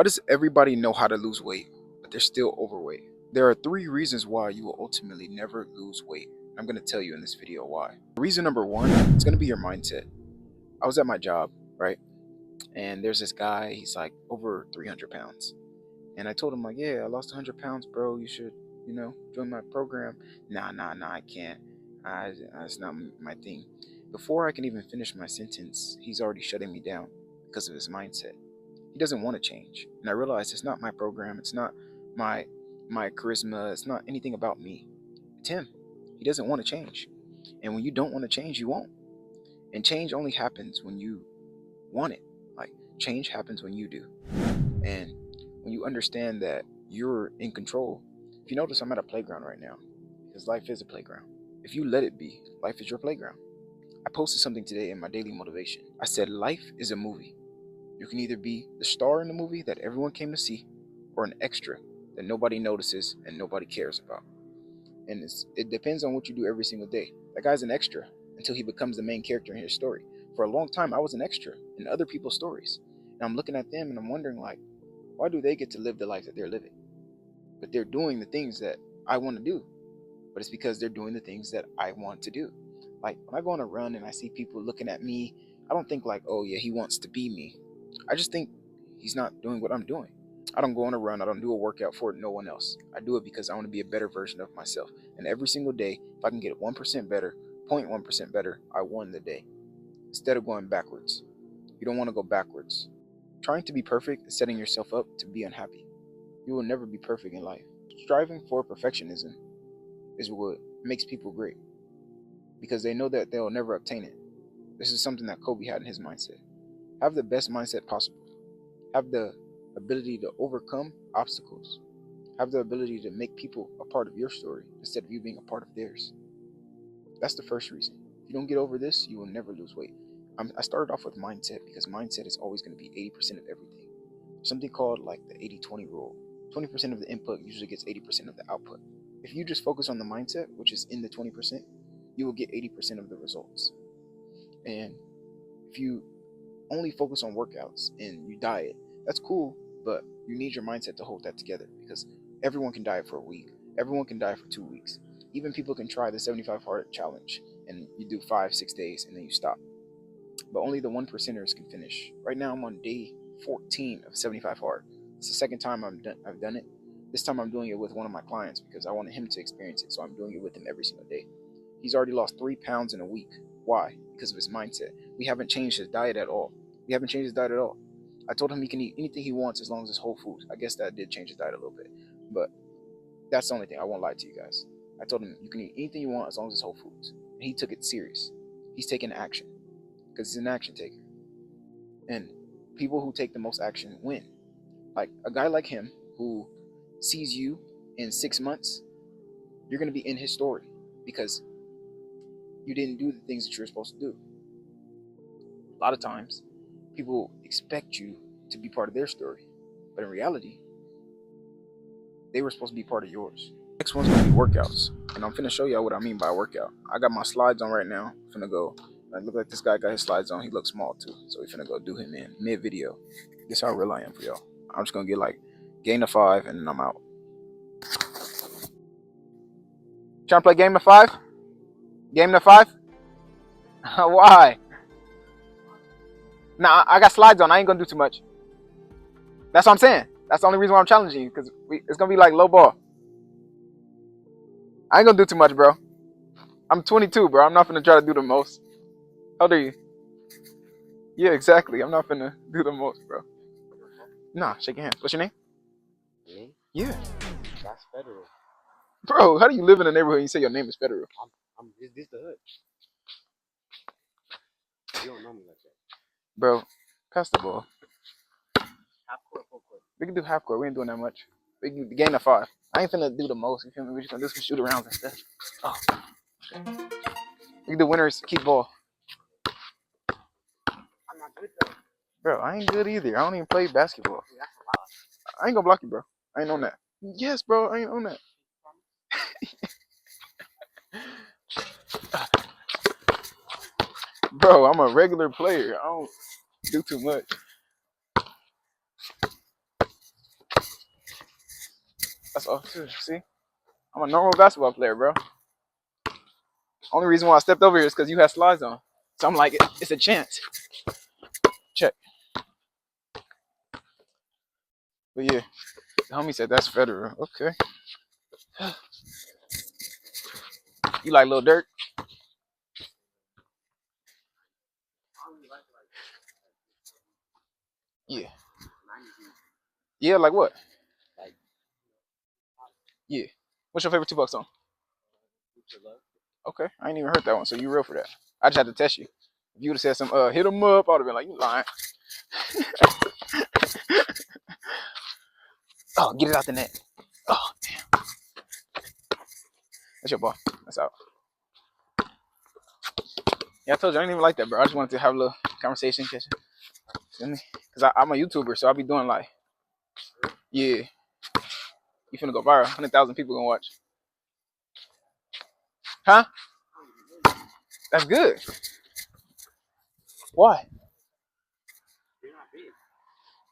Why does everybody know how to lose weight, but they're still overweight? There are 3 reasons why you will ultimately never lose weight. I'm going to tell you in this video why. Reason number 1, it's going to be your mindset. I was at my job, right? And there's this guy, he's like over 300 pounds. And I told him, like, yeah, I lost 100 pounds, bro. You should, join my program. Nah, I can't. It's not my thing. Before I can even finish my sentence, he's already shutting me down because of his mindset. He doesn't want to change. And I realized it's not my program. It's not my charisma. It's not anything about me. It's him. He doesn't want to change. And when you don't want to change, you won't. And change only happens when you want it. Like, change happens when you do. And when you understand that you're in control. If you notice, I'm at a playground right now, because life is a playground. If you let it be, life is your playground. I posted something today in my daily motivation. I said, life is a movie. You can either be the star in the movie that everyone came to see, or an extra that nobody notices and nobody cares about. And it depends on what you do every single day. That guy's an extra until he becomes the main character in his story. For a long time, I was an extra in other people's stories. And I'm looking at them and I'm wondering, like, why do they get to live the life that they're living? But they're doing the things that I want to do. But it's because they're doing the things that I want to do. Like, when I go on a run and I see people looking at me, I don't think like, oh yeah, he wants to be me. I just think he's not doing what I'm doing. I don't go on a run. I don't do a workout for no one else. I do it because I want to be a better version of myself. And every single day, if I can get 1% better, 0.1% better, I won the day. Instead of going backwards. You don't want to go backwards. Trying to be perfect is setting yourself up to be unhappy. You will never be perfect in life. Striving for perfectionism is what makes people great, because they know that they'll never obtain it. This is something that Kobe had in his mindset. Have the best mindset possible. Have the ability to overcome obstacles. Have the ability to make people a part of your story instead of you being a part of theirs. That's the first reason. If you don't get over this, you will never lose weight. I started off with mindset because mindset is always going to be 80% of everything. Something called like the 80-20 rule. 20% of the input usually gets 80% of the output. If you just focus on the mindset, which is in the 20%, you will get 80% of the results. And if you only focus on workouts and you diet, that's cool, but you need your mindset to hold that together, because everyone can diet for a week. Everyone can diet for 2 weeks. Even people can try the 75 hard challenge and you do 5-6 days and then you stop. But only the 1%ers can finish. Right now I'm on day 14 of 75 hard. It's the second time I've done it. This time I'm doing it with one of my clients because I wanted him to experience it, so I'm doing it with him every single day. He's already lost 3 pounds in a week. Why? Because of his mindset. We haven't changed his diet at all. I told him he can eat anything he wants as long as it's whole food. I guess that did change his diet a little bit, but that's the only thing. I won't lie to you guys. I told him you can eat anything you want as long as it's whole foods. And he took it serious. He's taking action because he's an action taker. And people who take the most action win. Like a guy like him who sees you in 6 months, you're going to be in his story because you didn't do the things that you were supposed to do. A lot of times, people expect you to be part of their story, but in reality, they were supposed to be part of yours. Next one's gonna be workouts, and I'm finna show y'all what I mean by a workout. I got my slides on right now. Finna go. I look like this guy got his slides on. He looks small too, so we finna go do him in mid-video. Guess how real I am for y'all. I'm just gonna get like gain of 5, and then I'm out. Trying to play game of 5? Game of 5? Why? Nah, I got slides on. I ain't gonna do too much. That's what I'm saying. That's the only reason why I'm challenging you, because it's gonna be like low ball. I ain't gonna do too much, bro. I'm 22, bro. I'm not gonna try to do the most. How old are you? Yeah, exactly. I'm not gonna do the most, bro. Nah, shake your hand. What's your name? Me? Yeah. That's federal. Bro, how do you live in a neighborhood and you say your name is Federal? This the hood. You don't know me like that. Bro, pass the ball. Half court, full court. We can do half court. We ain't doing that much. We can gain of 5. I ain't finna do the most. You feel me? We just gonna do some shoot arounds and stuff. Oh. We can do winners, keep ball. I'm not good though. Bro, I ain't good either. I don't even play basketball. Dude, that's a lot. I ain't gonna block you, bro. I ain't on that. Yes, bro. I ain't on that. Bro, I'm a regular player. I don't do too much. That's all. See, I'm a normal basketball player, bro. Only reason why I stepped over here is because you had slides on. So I'm like, it's a chance. Check. But yeah, the homie said that's Federer. Okay. You like Lil Durk? Yeah. Yeah, like what? Yeah. What's your favorite Tupac song? Okay, I ain't even heard that one, so you real for that. I just had to test you. If you would have said some hit 'em up, I would have been like, you lying. Oh, get it out the net. Oh, damn. That's your ball. That's out. Yeah, I told you I didn't even like that, bro. I just wanted to have a little conversation. Feel me? Because I'm a YouTuber, so I'll be doing like, yeah, you finna go viral. 100,000 people gonna watch. Huh? That's good. Why?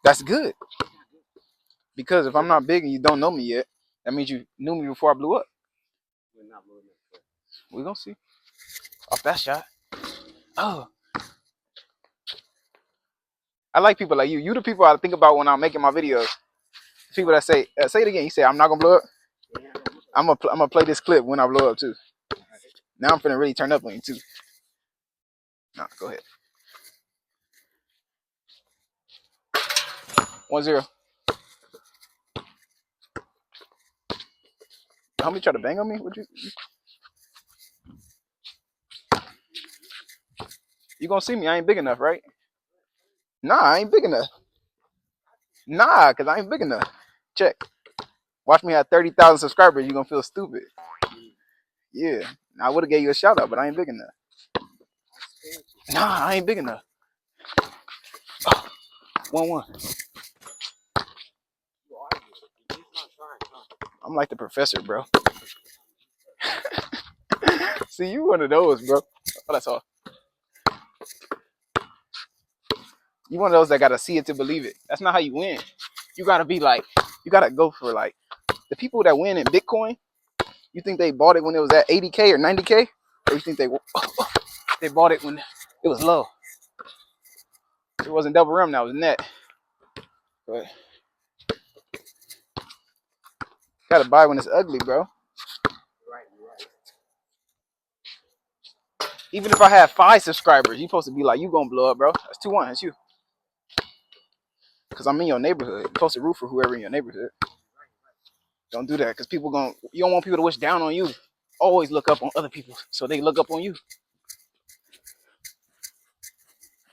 That's good. Because if I'm not big and you don't know me yet, that means you knew me before I blew up. We gonna see. Off that shot. Oh. I like people like you. You the people I think about when I'm making my videos. People that say it again. You say I'm not gonna blow up. I'm gonna play this clip when I blow up too. Now I'm finna really turn up on you too. Nah, go ahead. 1-0. How many try to bang on me? Would you gonna see me? I ain't big enough, right? Nah, I ain't big enough. Nah, cause I ain't big enough. Check. Watch me have 30,000 subscribers. You gonna feel stupid. Yeah. I would have gave you a shout out, but I ain't big enough. Nah, I ain't big enough. 1-1. I'm like the professor, bro. See, you one of those, bro. Oh, that's all. You one of those that gotta see it to believe it. That's not how you win. You gotta be like, you gotta go for like the people that win in Bitcoin. You think they bought it when it was at 80K or 90K, or you think they bought it when it was low? It wasn't double rim, that was net. But gotta buy when it's ugly, bro. Even if I have 5 subscribers, you supposed to be like, you gonna blow up, bro. That's 2-1. That's you. Cause I'm in your neighborhood. You're supposed to root for whoever in your neighborhood. Don't do that, cause you don't want people to wish down on you. Always look up on other people, so they look up on you.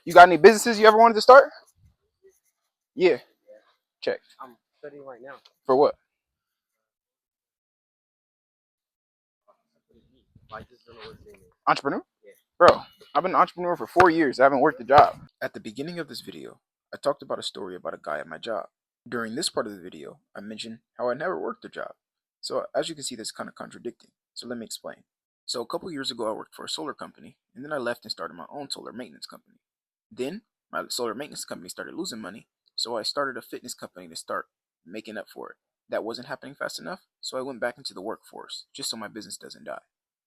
You got any businesses you ever wanted to start? Yeah. Check. I'm studying right now. For what? I just don't know what it's in. Entrepreneur? Yeah. Bro, I've been an entrepreneur for 4 years. I haven't worked a job. At the beginning of this video, I talked about a story about a guy at my job. During this part of the video, I mentioned how I never worked a job. So as you can see, that's kind of contradicting. So let me explain. So a couple years ago, I worked for a solar company, and then I left and started my own solar maintenance company. Then my solar maintenance company started losing money, so I started a fitness company to start making up for it. That wasn't happening fast enough, so I went back into the workforce, just so my business doesn't die.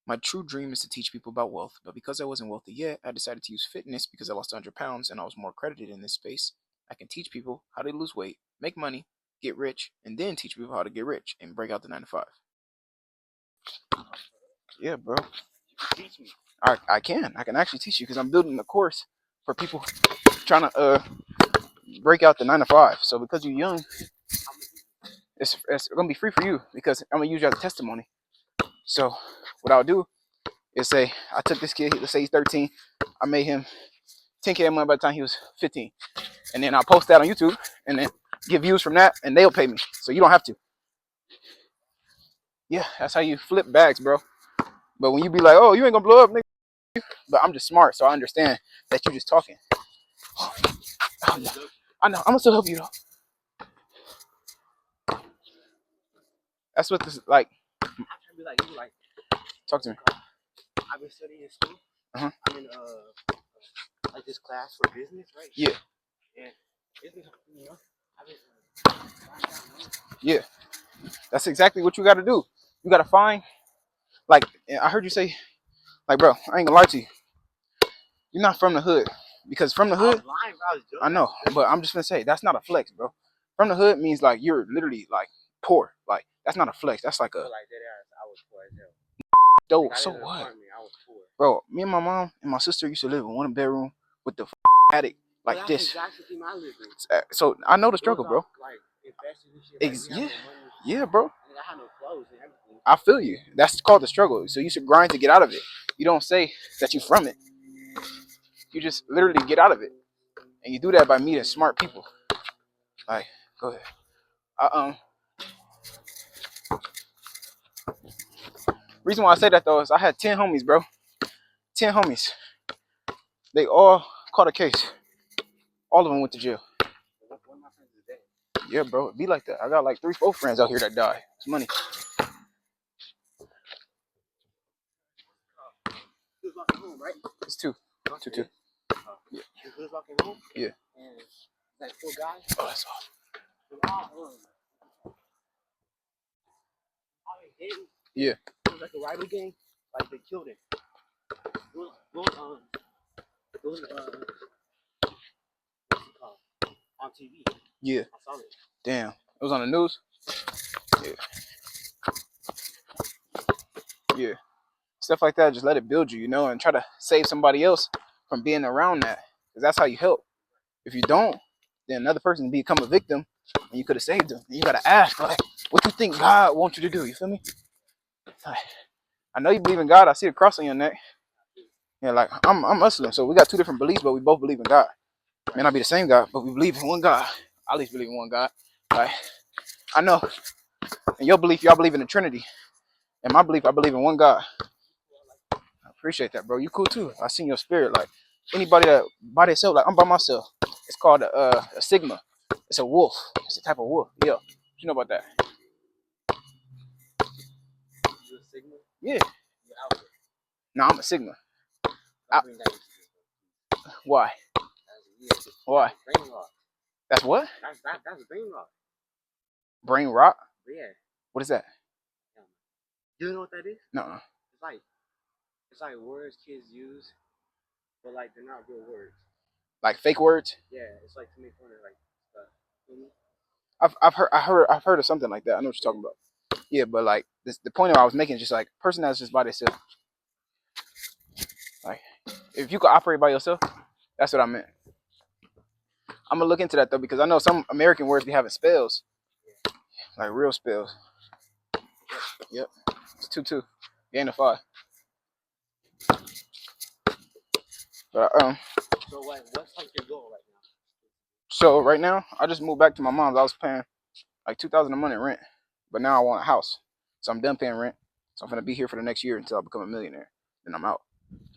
My true dream is to teach people about wealth, but because I wasn't wealthy yet, I decided to use fitness because I lost 100 pounds and I was more accredited in this space. I can teach people how to lose weight, make money, get rich, and then teach people how to get rich and break out the 9 to 5. Yeah, bro. Teach me. I can actually teach you because I'm building a course for people trying to break out the 9 to 5. So because you're young, it's gonna be free for you because I'm gonna use you as a testimony. So what I'll do is say I took this kid, let's say he's 13, I made him 10K a month by the time he was 15, and then I'll post that on YouTube and then get views from that, and they'll pay me, so you don't have to. Yeah, that's how you flip bags, bro. But when you be like, oh, you ain't gonna blow up, nigga, but I'm just smart, so I understand that you just talking. Oh, no. I know, I'm gonna still help you though. That's what this is like. I'm trying to be like you, like Talk to me. I've been studying in school. Uh-huh. I'm in like this class for business, right? Yeah. And business, you know, I've been Yeah. That's exactly what you got to do. You got to find, like, I heard you say, like, bro, I ain't gonna lie to you. You're not from the hood. Because from the I was hood, lying, bro. I was joking. I know, but I'm just gonna say, that's not a flex, bro. From the hood means, like, you're literally, like, poor. Like, that's not a flex. That's like But a, like that ass, I was poor as hell. dope. Like, I So lived in an what? apartment, I was poor. Bro, me and my mom and my sister used to live in one bedroom with the attic But like that's this. exactly the team I lived in. So I know the It was struggle, bro. all, like, invested and shit. Like, we had Yeah, no money. yeah, bro. And I had no clothes and everything. I feel you. That's called the struggle. So you should grind to get out of it. You don't say that you from it. You just literally get out of it, and you do that by meeting smart people. Like, go ahead. Reason why I say that though is I had 10 homies, bro. 10 homies. They all caught a case. All of them went to jail. One of my friends is dead. Yeah, bro. It be like that. I got like 3, 4 friends out here that die. It's money. He was walking home, right? It's 2. 2, 2. Yeah. He was walking home. Yeah. And like 4 guys. Oh, that's awesome. Yeah. It was like a rival gang. Like they killed him. What's it called? On TV. Yeah. I saw it. Damn. It was on the news? Yeah. Yeah. Stuff like that, just let it build you, you know, and try to save somebody else from being around that. Because that's how you help. If you don't, then another person become a victim and you could have saved them. And you gotta ask, like, what you think God wants you to do? You feel me? Like, I know you believe in God. I see a cross on your neck. Yeah, like I'm Muslim, so we got 2 different beliefs, but we both believe in God. May not be the same God, but we believe in one God. I at least believe in one God. Like, I know in your belief, y'all believe in the Trinity. In my belief, I believe in one God. I appreciate that, bro. You cool too. I seen your spirit. Like anybody that by themselves, like I'm by myself. It's called a sigma. It's a wolf. It's a type of wolf. Yeah. You know about that? You a Sigma? Yeah. You're Alpha. No, I'm a sigma. Don't bring that into this. Why? That's weird. Why? Brain rot. That's what? That's brain rot. Brain rot? Yeah. What is that? You know what that is? No. It's like words kids use, but like they're not real words. Like fake words? Yeah, it's like to make fun of like stuff. I've heard of something like that. I know what you're talking about. Yeah, but like the point I was making is just like person that's just by themselves. Like if you could operate by yourself, that's what I meant. I'm gonna look into that though because I know some American words be having spells, like real spells. Yep, it's 2-2, gain of 5. But So like, what's like your goal right now? so right now I just moved back to my mom's. I was paying like $2,000 a month in rent, but now I want a house, so I'm done paying rent. So I'm gonna be here for the next year until I become a millionaire. Then I'm out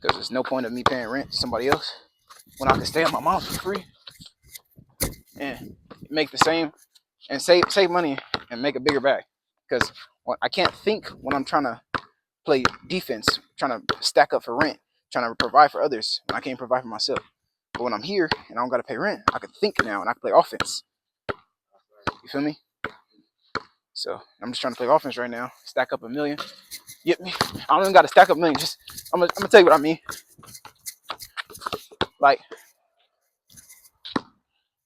because there's no point of me paying rent to somebody else when I can stay at my mom's for free and make the same and save money and make a bigger bag. Because I can't think when I'm trying to play defense, trying to stack up for rent, trying to provide for others, and I can't provide for myself. But when I'm here and I don't gotta pay rent, I can think now and I can play offense. You feel me? So I'm just trying to play offense right now, stack up $1 million. Get me? I don't even gotta stack up $1 million. Just I'm gonna tell you what I mean. Like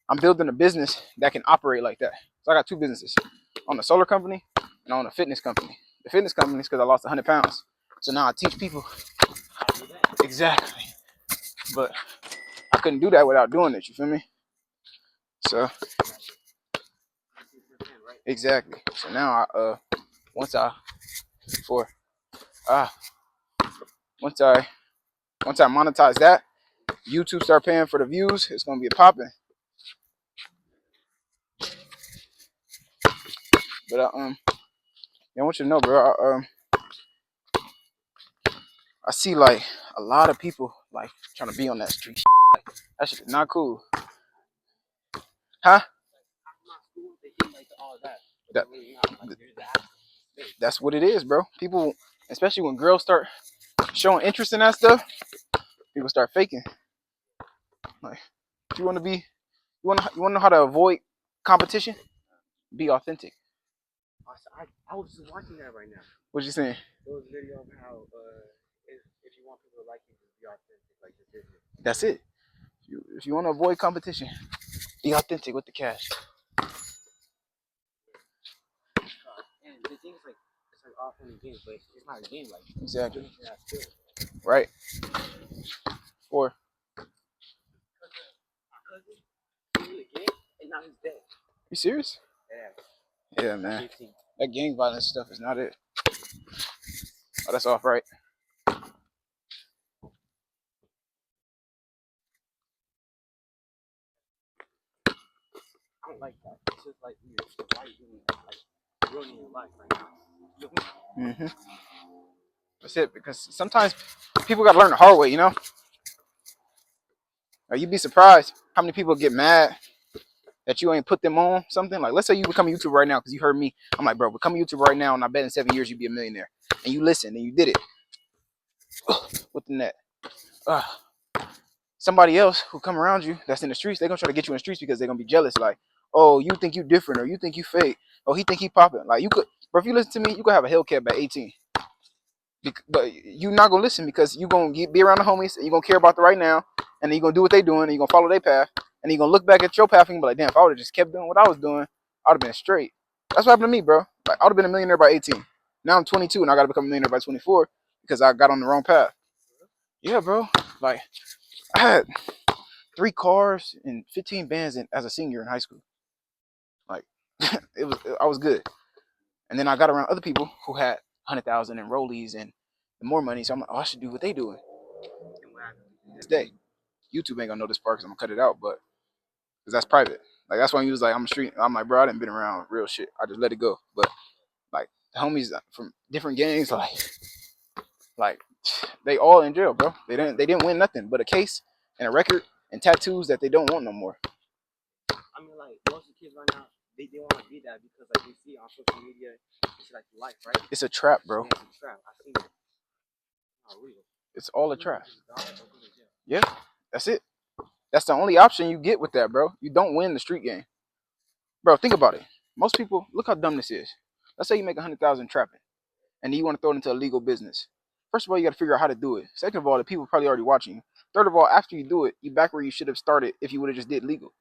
I'm building a business that can operate like that. So I got 2 businesses. I own a solar company and I own a fitness company. The fitness company is because I lost 100 pounds. So now I teach people. Exactly. But I couldn't do that without doing it, you feel me? So exactly. So now once I monetize that, YouTube start paying for the views, it's gonna be a popping. But I want you to know, bro. I see like a lot of people like trying to be on that street. Like, that shit is not cool. Huh? That's what it is, bro. People, especially when girls start showing interest in that stuff, people start faking. Like, if you want to be, you want to know how to avoid competition? Be authentic. I was just watching that right now. What you saying? There was a video of how if you want people to like you, just be authentic, like just business. That's it. If you want to avoid competition, be authentic with the cash. And the thing is like it's like all fun and games, but it's not a game like Exactly. that skill. Right. Or My cousin, he in the game and now he's dead. you serious? Yeah. Yeah, man. 15. That gang violence stuff is not it. Oh, that's off, right? I don't like that. It's just like you're like ruining your life right now. Mm-hmm. That's it. Because sometimes people got to learn the hard way, you know? Or you'd be surprised how many people get mad that you ain't put them on something. Like, let's say you become a YouTuber right now because you heard me. I'm like, bro, become a YouTuber right now, and I bet in 7 years you'd be a millionaire. And you listened and you did it. With the net. Somebody else who come around you that's in the streets, they're gonna try to get you in the streets because they're gonna be jealous. Like, oh, you think you different, or you think you fake, oh, he think he popping. Like, you could, bro, if you listen to me, you could have a Hellcat by 18. But you're not gonna listen because you're gonna be around the homies and you're gonna care about the right now, and then you're gonna do what they doing and you're gonna follow their path, and you're gonna look back at your path and be like, damn, if I would have just kept doing what I was doing, I'd have been straight. That's what happened to me, bro. Like, I would have been a millionaire by 18. Now I'm 22 and I gotta become a millionaire by 24 because I got on the wrong path. Yeah, bro. Like, I had 3 cars and 15 bands as a senior in high school. Like, I was good. And then I got around other people who had 100,000 in rollies and more money. So I'm like, oh, I should do what they doing. This day, YouTube ain't gonna know this part because I'm gonna cut it out, but because that's private. Like, that's why he was like, I'm a street. I'm like, bro, I didn't been around real shit. I just let it go. But like the homies from different gangs, like they all in jail, bro. They didn't win nothing but a case and a record and tattoos that they don't want no more. I mean, like most of the kids right now, they want to be that because like they see on social media, it's like life, right? It's a trap, bro. Yeah, it's a trap. I seen it. Not real. It's all a trap. Yeah, that's it. That's the only option you get with that, bro. You don't win the street game, bro. Think about it. Most people, look how dumb this is. Let's say you make 100,000 trapping, and then you want to throw it into a legal business. First of all, you got to figure out how to do it. Second of all, the people are probably already watching you. Third of all, after you do it, you back where you should have started if you would have just did legal.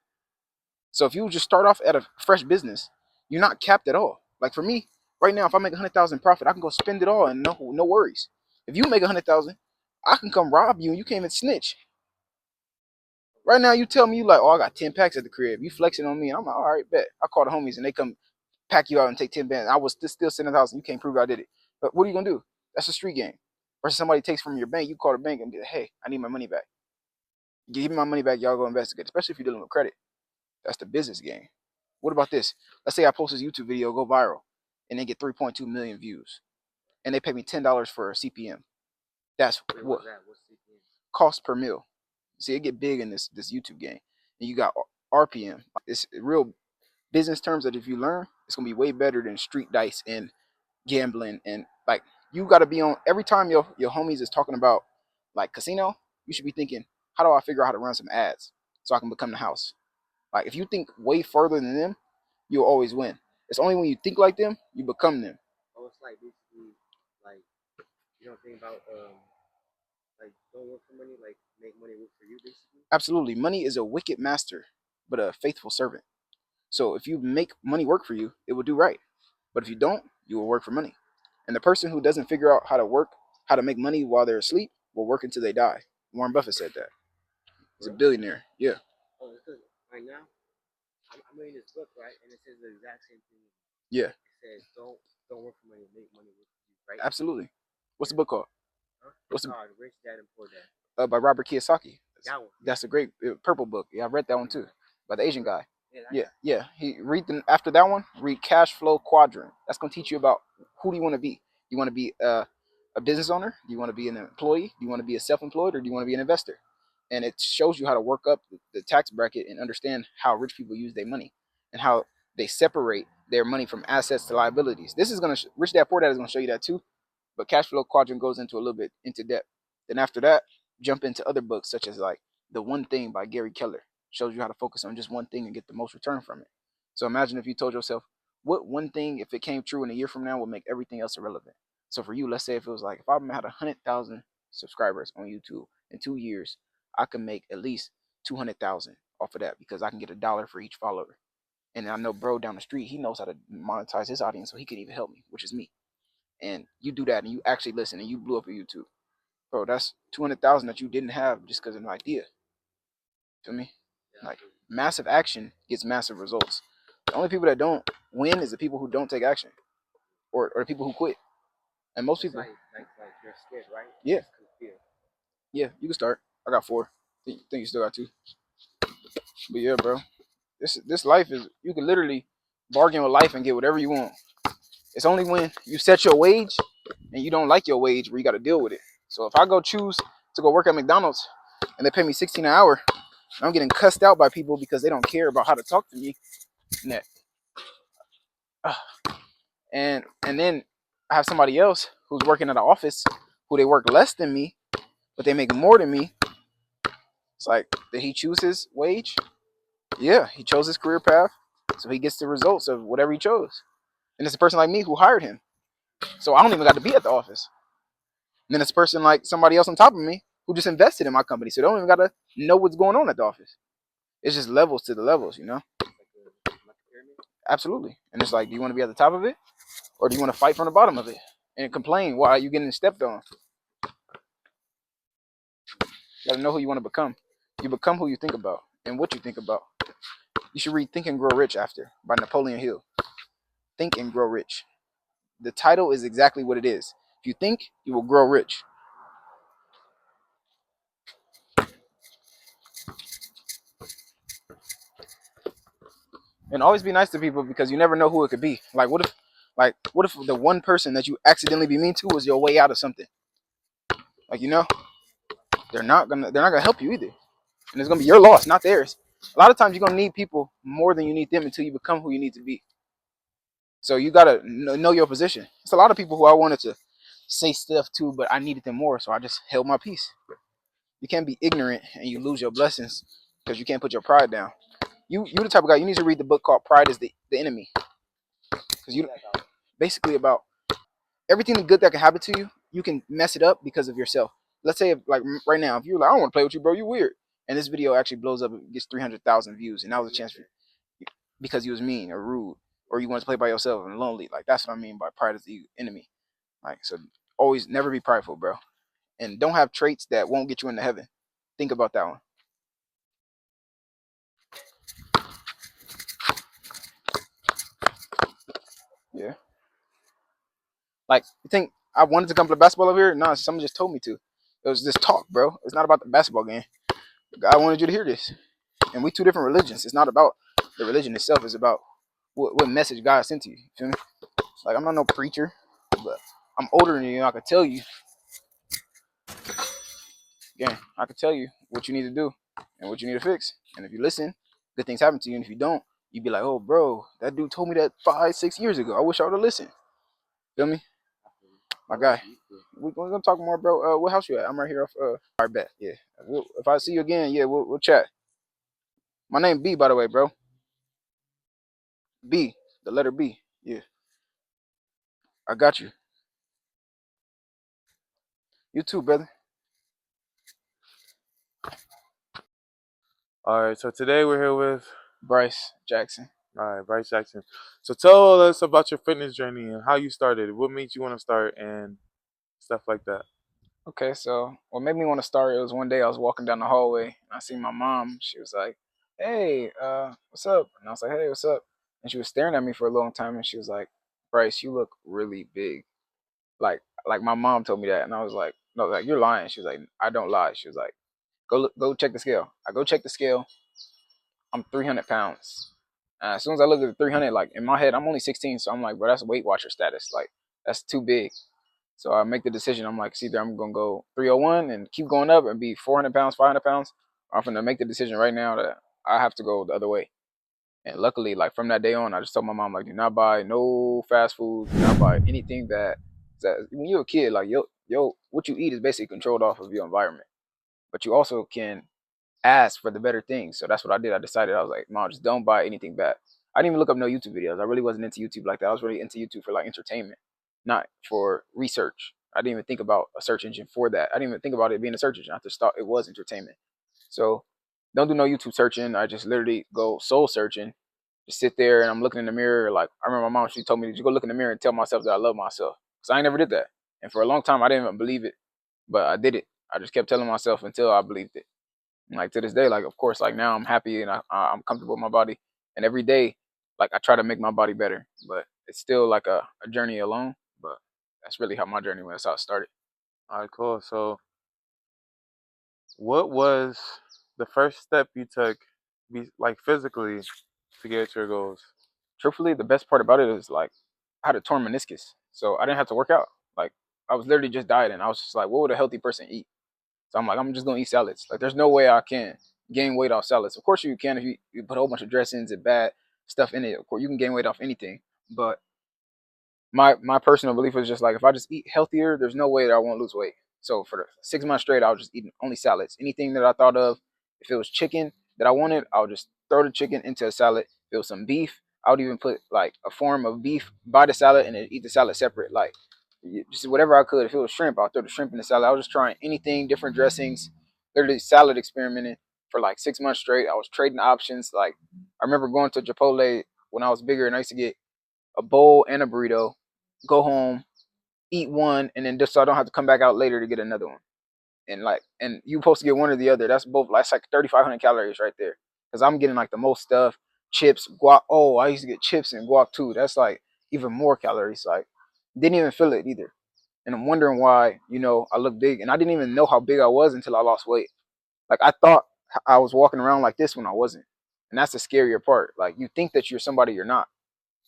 So if you just start off at a fresh business, you're not capped at all. Like for me, right now, if I make 100,000 profit, I can go spend it all and no worries. If you make 100,000, I can come rob you and you can't even snitch. Right now, you tell me you like, oh, I got 10 packs at the crib. You flexing on me. I'm like, all right, bet. I call the homies and they come pack you out and take 10 bands. I was still sitting in the house and you can't prove I did it. But what are you gonna do? That's a street game. Versus somebody takes from your bank, you call the bank and be like, hey, I need my money back. Give me my money back, y'all go investigate. Especially if you're dealing with credit. That's the business game. What about this? Let's say I post this YouTube video, go viral, and they get 3.2 million views, and they pay me $10 for a CPM. That's what cost per mil. See, it get big in this YouTube game, and you got RPM. It's real business terms that if you learn, it's gonna be way better than street dice and gambling. And like, you got to be on every time your homies is talking about like casino. You should be thinking, how do I figure out how to run some ads so I can become the house? Like, if you think way further than them, you'll always win. It's only when you think like them, you become them. Oh, it's like basically, like, you don't think about, like, don't work for money, like, make money work for you, basically? Absolutely. Money is a wicked master, but a faithful servant. So if you make money work for you, it will do right. But if you don't, you will work for money. And the person who doesn't figure out how to work, how to make money while they're asleep, will work until they die. Warren Buffett said that. He's a billionaire. Yeah. Oh, because right now, I'm reading this book, right? And it says the exact same thing. Yeah. It says, don't work for money, make money work for you, right? Absolutely. What's the book called? Huh? What's the Rich Dad and Poor Dad? By Robert Kiyosaki. That one. That's a great purple book. Yeah, I read that one too. By the Asian guy. Yeah. Yeah. He read them after that one. Read Cash Flow Quadrant. That's gonna teach you about who do you want to be. You want to be a business owner? Do you want to be an employee? Do you want to be a self-employed, or do you want to be an investor? And it shows you how to work up the tax bracket and understand how rich people use their money and how they separate their money from assets to liabilities. This is gonna Rich Dad Poor Dad is gonna show you that too. But Cash Flow Quadrant goes into a little bit into depth. Then after that, jump into other books such as like The One Thing by Gary Keller. Shows you how to focus on just one thing and get the most return from it. So imagine if you told yourself, what one thing, if it came true in a year from now, will make everything else irrelevant? So for you, let's say if it was like, if I had 100,000 subscribers on YouTube in 2 years, I can make at least 200,000 off of that because I can get $1 for each follower. And I know bro down the street, he knows how to monetize his audience, so he could even help me, which is me. And you do that, and you actually listen, and you blew up your YouTube, bro. That's 200,000 that you didn't have just because of an idea. Feel me? Yeah, Like massive action gets massive results. The only people that don't win is the people who don't take action, or the people who quit. And most it's people, like you're scared, right? yeah, Just 'cause fear. yeah, you can start. I got four. Think you still got two? But yeah, bro, this life is, you can literally bargain with life and get whatever you want. It's only when you set your wage and you don't like your wage where you got to deal with it. So if I go choose to go work at McDonald's and they pay me 16 an hour, I'm getting cussed out by people because they don't care about how to talk to me. And that, and then I have somebody else who's working at an office who they work less than me, but they make more than me. It's like, did he choose his wage? Yeah, he chose his career path, so he gets the results of whatever he chose. And it's a person like me who hired him, so I don't even got to be at the office. And then it's a person like somebody else on top of me who just invested in my company, so they don't even got to know what's going on at the office. It's just levels to the levels, you know? Like a pyramid. Absolutely. And it's like, do you want to be at the top of it, or do you want to fight from the bottom of it and complain while you getting stepped on? You got to know who you want to become. You become who you think about and what you think about. You should read Think and Grow Rich after by Napoleon Hill. Think and Grow Rich. The title is exactly what it is. If you think, you will grow rich. And always be nice to people because you never know who it could be. What if the one person that you accidentally be mean to was your way out of something? Like, they're not gonna help you either. And it's gonna be your loss, not theirs. A lot of times you're gonna need people more than you need them until you become who you need to be. So you gotta know your position. It's a lot of people who I wanted to say stuff to, but I needed them more, so I just held my peace. You can't be ignorant and you lose your blessings because you can't put your pride down. You the type of guy, you need to read the book called Pride is the Enemy. Because you basically about everything good that can happen to you, you can mess it up because of yourself. Let's say, if, like right now, if you're like, I don't want to play with you, bro, you weird. And this video actually blows up, it gets 300,000 views, and that was a chance for you because you was mean or rude, or you wanted to play by yourself and lonely. Like, that's what I mean by pride is the enemy. Like, so always never be prideful, bro. And don't have traits that won't get you into heaven. Think about that one. Yeah. Like, you think I wanted to come play basketball over here? No, someone just told me to. It was this talk, bro. It's not about the basketball game. God wanted you to hear this. And we two different religions. It's not about the religion itself. It's about what message God sent to you. You feel me? Like, I'm not no preacher, but I'm older than you. I could tell you, again, I could tell you what you need to do and what you need to fix. And if you listen, good things happen to you. And if you don't, you'd be like, oh, bro, that dude told me that 5, 6 years ago. I wish I would have listened. Feel me? My guy. We're gonna talk more, bro. What house you at? I'm right here off. All right, bet. Yeah. If I see you again, yeah, we'll chat. My name B, by the way, bro. B, the letter B. Yeah, I got you. You too, brother. All right, so today we're here with Bryce Jackson. Bryce Jackson. So tell us about your fitness journey and how you started. What made you want to start and stuff like that. Okay, so what made me want to start, it was one day I was walking down the hallway and I seen my mom. She was like, hey, what's up? And I was like, hey, what's up? And she was staring at me for a long time and she was like, Bryce, you look really big. Like my mom told me that. And I was like, no, like, you're lying. She was like, I don't lie. She was like, go check the scale. I go check the scale. I'm 300 pounds. As soon as I look at the 300, like in my head, I'm only 16. So I'm like, bro, that's Weight Watcher status. Like, that's too big. So I make the decision. I'm like, it's either I'm gonna go 301 and keep going up and be 400 pounds, 500 pounds, or I'm gonna make the decision right now that I have to go the other way. And luckily, like from that day on, I just told my mom, like, do not buy no fast food, do not buy anything that when you're a kid, like what you eat is basically controlled off of your environment. But you also can ask for the better things. So that's what I did. I decided, I was like, mom, just don't buy anything bad. I didn't even look up no YouTube videos. I really wasn't into YouTube like that. I was really into YouTube for like entertainment, not for research. I didn't even think about a search engine for that. I didn't even think about it being a search engine. I just thought it was entertainment. So don't do no YouTube searching. I just literally go soul searching. Just sit there and I'm looking in the mirror. Like I remember my mom, she told me to go look in the mirror and tell myself that I love myself. So I never did that. And for a long time, I didn't even believe it, but I did it. I just kept telling myself until I believed it. And like to this day, like of course, like now I'm happy and I'm comfortable with my body. And every day, like I try to make my body better. But it's still like a journey alone. But that's really how my journey went. That's how it started. All right, cool. So, what was the first step you took, like physically, to get to your goals? Truthfully, the best part about it is like I had a torn meniscus, so I didn't have to work out. Like I was literally just dieting. I was just like, what would a healthy person eat? So I'm like, I'm just gonna eat salads. Like there's no way I can gain weight off salads. Of course you can if you put a whole bunch of dressings and bad stuff in it. Of course you can gain weight off anything. But my personal belief was just like if I just eat healthier, there's no way that I won't lose weight. So for the 6 months straight, I was just eating only salads. Anything that I thought of, if it was chicken that I wanted, I would just throw the chicken into a salad. If it was some beef, I would even put like a form of beef by the salad and then eat the salad separate. Like just whatever I could. If it was shrimp, I'll throw the shrimp in the salad. I was just trying anything, different dressings, literally salad experimenting for like 6 months straight. I was trading options. Like I remember going to Chipotle when I was bigger and I used to get a bowl and a burrito, go home, eat one, and then just so I don't have to come back out later to get another one. And you supposed to get one or the other. That's both. That's like 3,500 calories right there. Because I'm getting like the most stuff, chips, guac. Oh, I used to get chips and guac too. That's like even more calories. Like didn't even feel it either. And I'm wondering why I look big, and I didn't even know how big I was until I lost weight. Like I thought I was walking around like this when I wasn't, and that's the scarier part. Like you think that you're somebody you're not.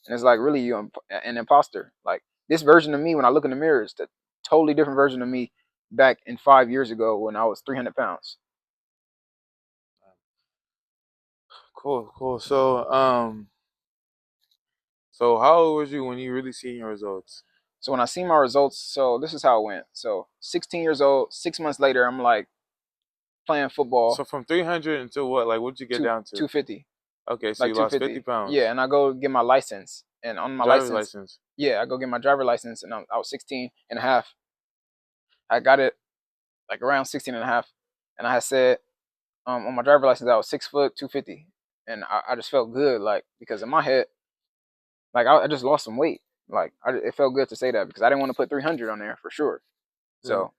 And it's like really you're an imposter. Like this version of me, when I look in the mirror, is the totally different version of me back in 5 years ago when I was 300 pounds. Cool, cool. So how old was you when you really seen your results? So when I see my results, so this is how it went. So 16 years old, 6 months later, I'm like playing football, So from 300 until what? Like, what'd you get two down to? 250, Okay, so like you lost 50 250. Yeah, pounds. and I go get my license, and on my Driver's license, license. yeah, I go get my driver license, and I was 16 and a half. I got it like around 16 and a half, and I had said on my driver license I was 6 foot 250, and I just felt good, like because in my head, like I just lost some weight, like it felt good to say that because I didn't want to put 300 on there for sure. Yeah. So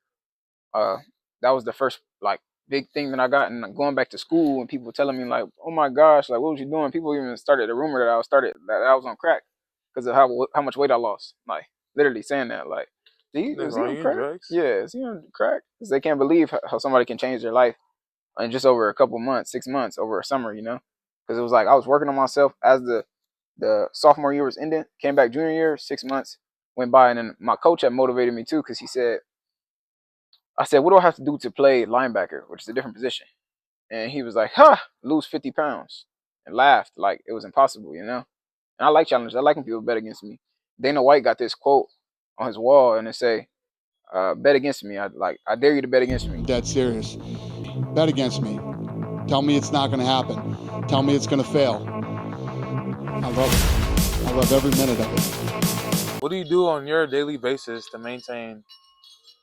uh, that was the first like big thing that I got, and going back to school and people telling me like, oh my gosh, like what was you doing? People even started a rumor that I was on crack because of how much weight I lost, like literally saying that, like, Nigga, is he are on you in crack? drugs? Yeah, is he on crack? Because they can't believe how somebody can change their life in just over a couple months, 6 months, over a summer, because it was like I was working on myself as the sophomore year was ending, came back junior year, 6 months went by, and then my coach had motivated me too because he said, I said, what do I have to do to play linebacker, which is a different position? And he was like, lose 50 pounds, and laughed like it was impossible. And I like challenges. I like when people bet against me. Dana White got this quote on his wall, and it say, bet against me. I dare you to bet against me. I'm dead serious. Bet against me. Tell me it's not going to happen. Tell me it's going to fail. I love it. I love every minute of it. What do you do on your daily basis to maintain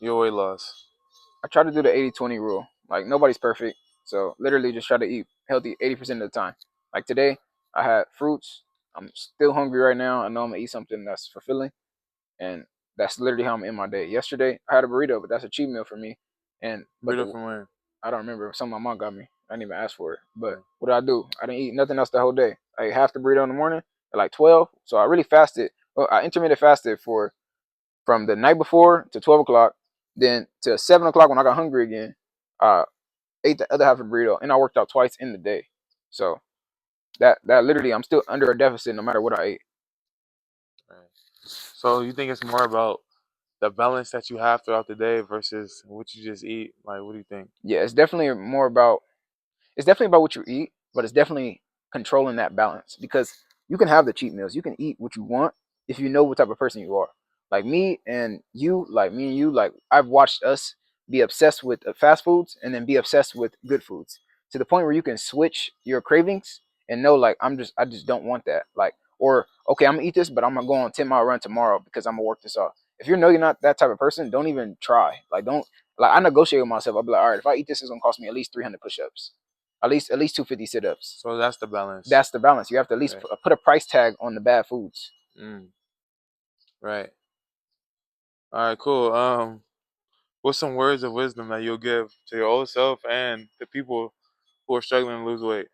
your weight loss? I try to do the 80-20 rule. Like nobody's perfect. So literally just try to eat healthy 80% of the time. Like today, I had fruits. I'm still hungry right now. I know I'm gonna eat something that's fulfilling. And that's literally how I'm in my day. Yesterday I had a burrito, but that's a cheat meal for me. But Burrito from where? I don't remember. Something my mom got me. I didn't even ask for it. But Oh. what did I do? I didn't eat nothing else the whole day. I ate half the burrito in the morning at like 12. So I really fasted. Well, I intermittent fasted from the night before to 12 o'clock. Then to 7 o'clock when I got hungry again, I ate the other half of the burrito, and I worked out twice in the day. So that literally, I'm still under a deficit no matter what I ate. Right. So you think it's more about the balance that you have throughout the day versus what you just eat? Like, what do you think? Yeah, it's definitely about what you eat, but it's definitely controlling that balance because you can have the cheat meals. You can eat what you want if you know what type of person you are. Like me and you, like I've watched us be obsessed with fast foods and then be obsessed with good foods to the point where you can switch your cravings and know like I just don't want that. Like, or okay, I'm gonna eat this, but I'm gonna go on a 10-mile run tomorrow because I'm gonna work this off. If you know you're not that type of person, don't even try. Like, don't, like, I negotiate with myself. I'll be like, all right, if I eat this, it's gonna cost me at least 300 push-ups, at least 250 sit-ups. So that's the balance. That's the balance. You have to at least Right. put a price tag on the bad foods. Right. All right, cool. What's some words of wisdom that you'll give to your old self and the people who are struggling to lose weight?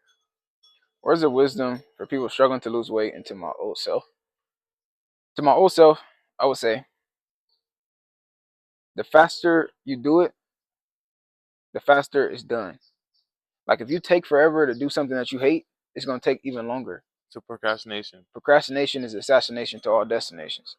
Words of wisdom for people struggling to lose weight, and to my old self. To my old self, I would say, the faster you do it, the faster it's done. Like, if you take forever to do something that you hate, it's gonna take even longer. To procrastination. Procrastination is assassination to all destinations.